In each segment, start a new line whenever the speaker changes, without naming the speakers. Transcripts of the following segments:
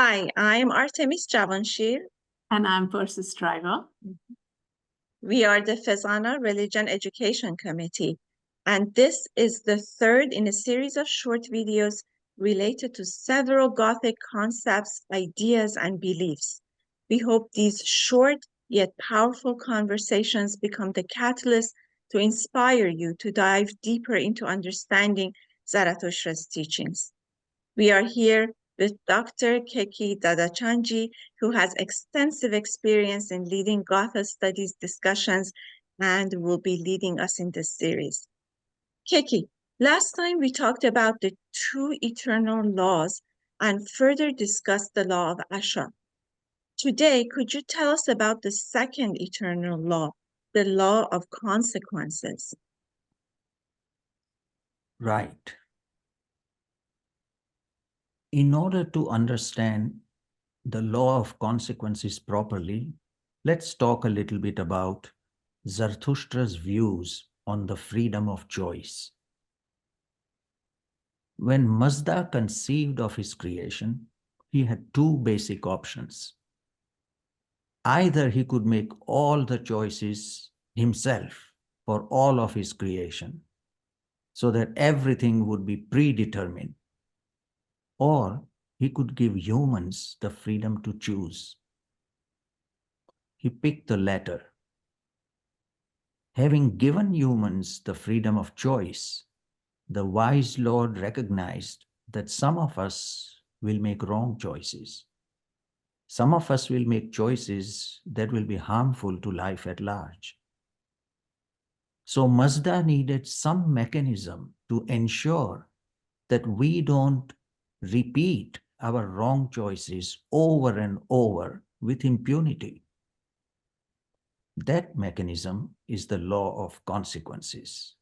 Hi, I'm Artemis Javanshir.
And I'm Persis Driver.
We are the Fezana Religion Education Committee, and this is the third in a series of short videos related to several Gothic concepts, ideas, and beliefs. We hope these short yet powerful conversations become the catalyst to inspire you to dive deeper into understanding Zarathustra's teachings. We are here with Dr. Keki Dadachanji, who has extensive experience in leading Gathas studies discussions and will be leading us in this series. Keki, last time we talked about the two eternal laws and further discussed the law of Asha. Today, could you tell us about the second eternal law, the law of consequences?
Right. In order to understand the law of consequences properly, let's talk a little bit about Zarathustra's views on the freedom of choice. When Mazda conceived of his creation, he had two basic options. Either he could make all the choices himself for all of his creation, so that everything would be predetermined, or he could give humans the freedom to choose. He picked the latter. Having given humans the freedom of choice, the wise Lord recognized that some of us will make wrong choices. Some of us will make choices that will be harmful to life at large. So Mazda needed some mechanism to ensure that we don't repeat our wrong choices over and over with impunity. That mechanism is the law of consequences.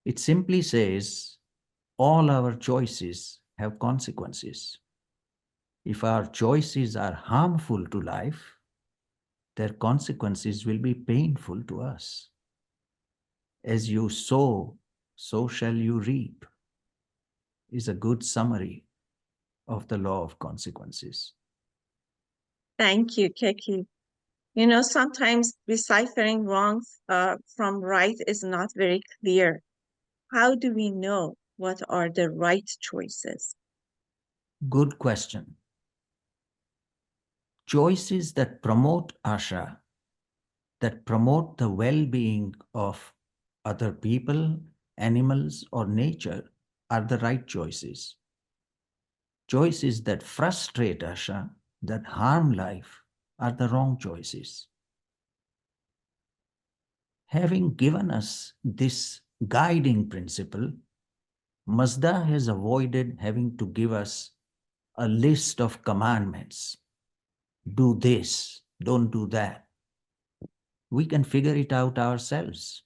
It simply says all our choices have consequences. If our choices are harmful to life, their consequences will be painful to us. As you sow, so shall you reap, is a good summary of the law of consequences.
Thank you, Keki. Sometimes deciphering wrong from right is not very clear. How do we know what are the right choices?
Good question. Choices that promote Asha, that promote the well-being of other people, animals, or nature are the right choices. Choices that frustrate Asha, that harm life, are the wrong choices. Having given us this guiding principle, Mazda has avoided having to give us a list of commandments. Do this, don't do that. We can figure it out ourselves.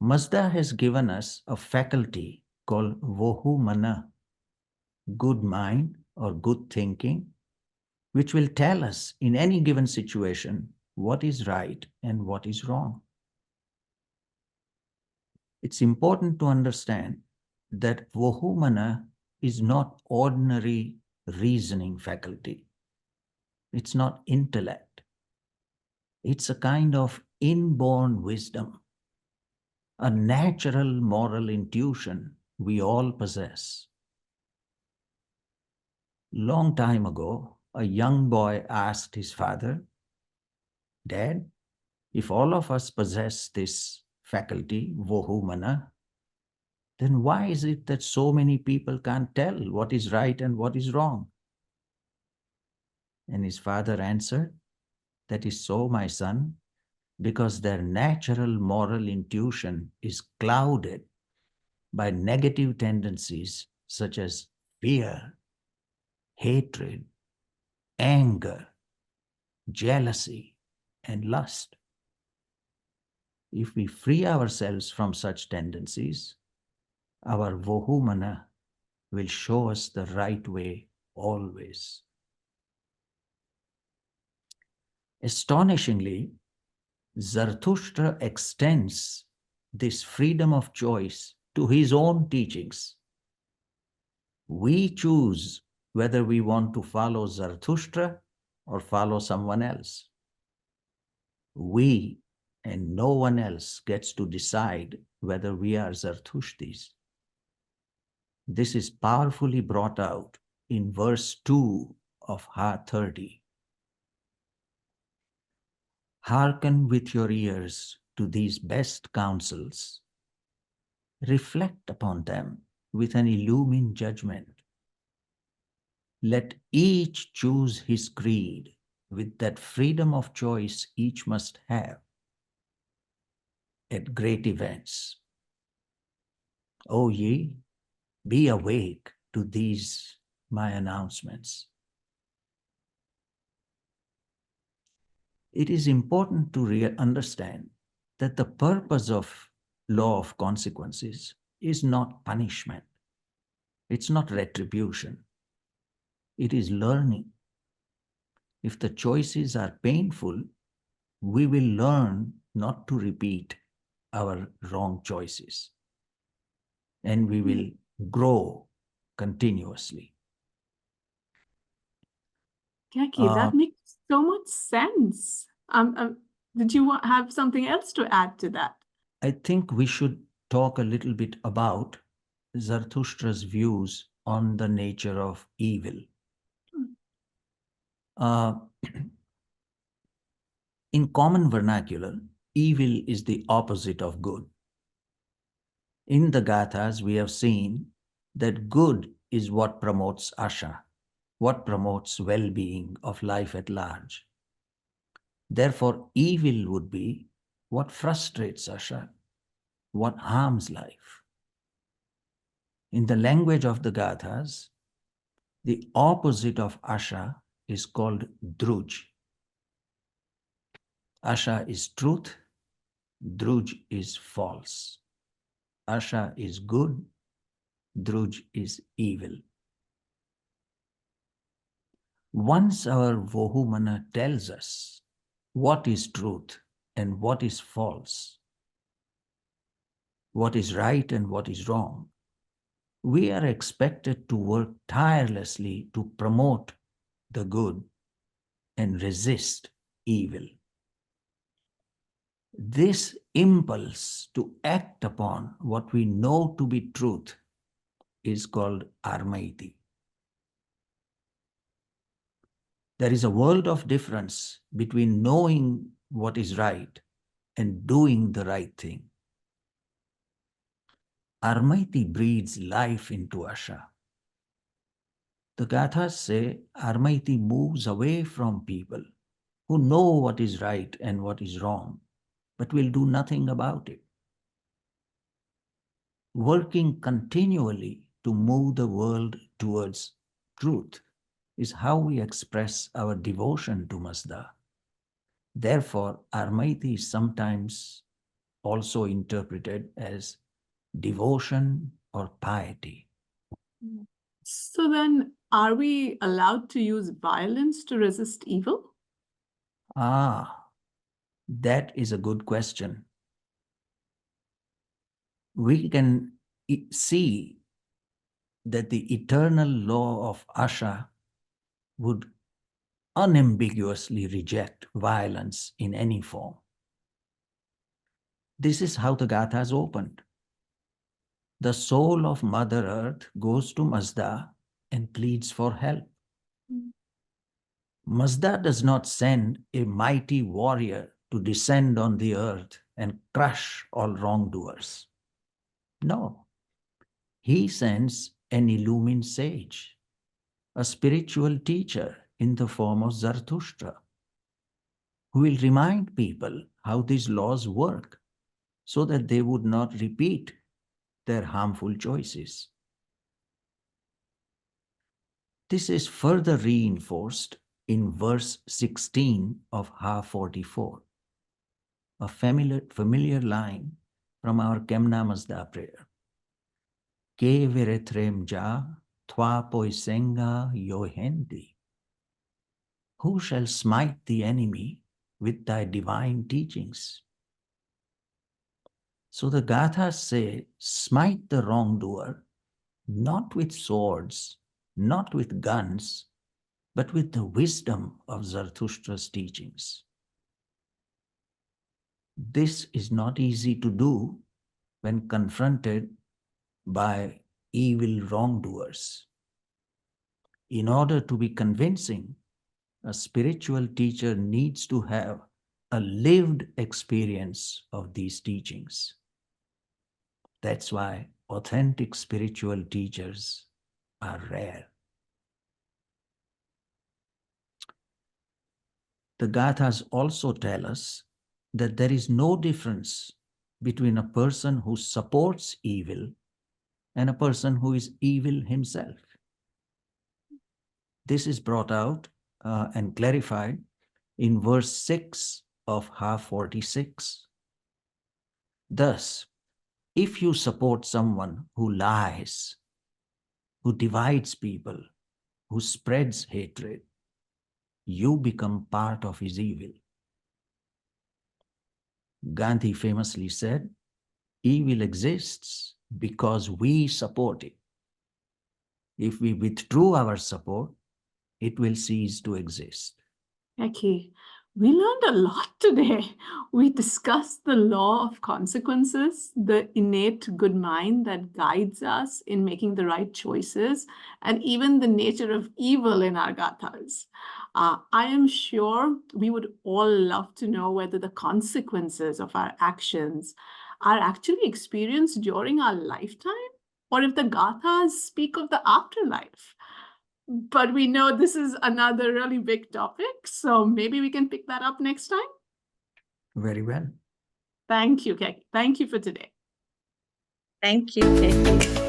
Mazda has given us a faculty called Vohu Mana, good mind or good thinking, which will tell us in any given situation what is right and what is wrong. It's important to understand that Vohu Mana is not ordinary reasoning faculty. It's not intellect. It's a kind of inborn wisdom, a natural moral intuition we all possess. Long time ago, a young boy asked his father, "Dad, if all of us possess this faculty, Vohu Mana, then why is it that so many people can't tell what is right and what is wrong?" And his father answered, "That is so, my son, because their natural moral intuition is clouded by negative tendencies such as fear, hatred, anger, jealousy, and lust. If we free ourselves from such tendencies, our Vohumana will show us the right way always." Astonishingly, Zarathustra extends this freedom of choice to his own teachings. We choose whether we want to follow Zarathustra or follow someone else. We and no one else gets to decide whether we are Zarathushtis. This is powerfully brought out in verse 2 of Ha 30. Hearken with your ears to these best counsels. Reflect upon them with an illumined judgment. Let each choose his creed with that freedom of choice each must have at great events. O ye, be awake to these my announcements. It is important to understand that the purpose of law of consequences is not punishment. It's not retribution. It is learning. If the choices are painful, we will learn not to repeat our wrong choices. And we will grow continuously.
Keki, that makes so much sense. Did you have something else to add to that?
I think we should talk a little bit about Zarathustra's views on the nature of evil. In common vernacular, evil is the opposite of good. In the Gathas, we have seen that good is what promotes Asha, what promotes well-being of life at large. Therefore, evil would be what frustrates Asha, what harms life. In the language of the Gathas, the opposite of Asha is called Druj. Asha is truth, Druj is false. Asha is good, Druj is evil. Once our Vohumana tells us what is truth and what is false, what is right and what is wrong, we are expected to work tirelessly to promote the good and resist evil. This impulse to act upon what we know to be truth is called armaiti. There is a world of difference between knowing what is right and doing the right thing. Armaiti breathes life into Asha. The Gathas say Armaiti moves away from people who know what is right and what is wrong, but will do nothing about it. Working continually to move the world towards truth is how we express our devotion to Mazda. Therefore, Armaiti is sometimes also interpreted as devotion or piety.
So then, are we allowed to use violence to resist evil?
That is a good question. We can see that the eternal law of Asha would unambiguously reject violence in any form. This is how the Gathas opened. The soul of Mother Earth goes to Mazda and pleads for help. Mazda does not send a mighty warrior to descend on the earth and crush all wrongdoers. No, he sends an illumined sage, a spiritual teacher in the form of Zarathustra, who will remind people how these laws work so that they would not repeat their harmful choices. This is further reinforced in verse 16 of Ha 44, a familiar line from our Kemna Mazda prayer. Ke veretrem ja thwa poisenga yohendi. Who shall smite the enemy with thy divine teachings? So the Gathas say, smite the wrongdoer, not with swords not with guns, but with the wisdom of Zarathustra's teachings. This is not easy to do when confronted by evil wrongdoers. In order to be convincing, a spiritual teacher needs to have a lived experience of these teachings. That's why authentic spiritual teachers are rare. The Gathas also tell us that there is no difference between a person who supports evil and a person who is evil himself. This is brought out and clarified in verse 6 of half 46. Thus, if you support someone who lies, who divides people, who spreads hatred, you become part of his evil. Gandhi famously said, evil exists because we support it. If we withdraw our support, it will cease to exist.
Keki, we learned a lot today. We discussed the law of consequences, the innate good mind that guides us in making the right choices, and even the nature of evil in our gathas. I am sure we would all love to know whether the consequences of our actions are actually experienced during our lifetime, or if the gathas speak of the afterlife. But we know this is another really big topic, so maybe we can pick that up next time.
Very well.
Thank you, Keki. Thank you for today.
Thank you, Keki.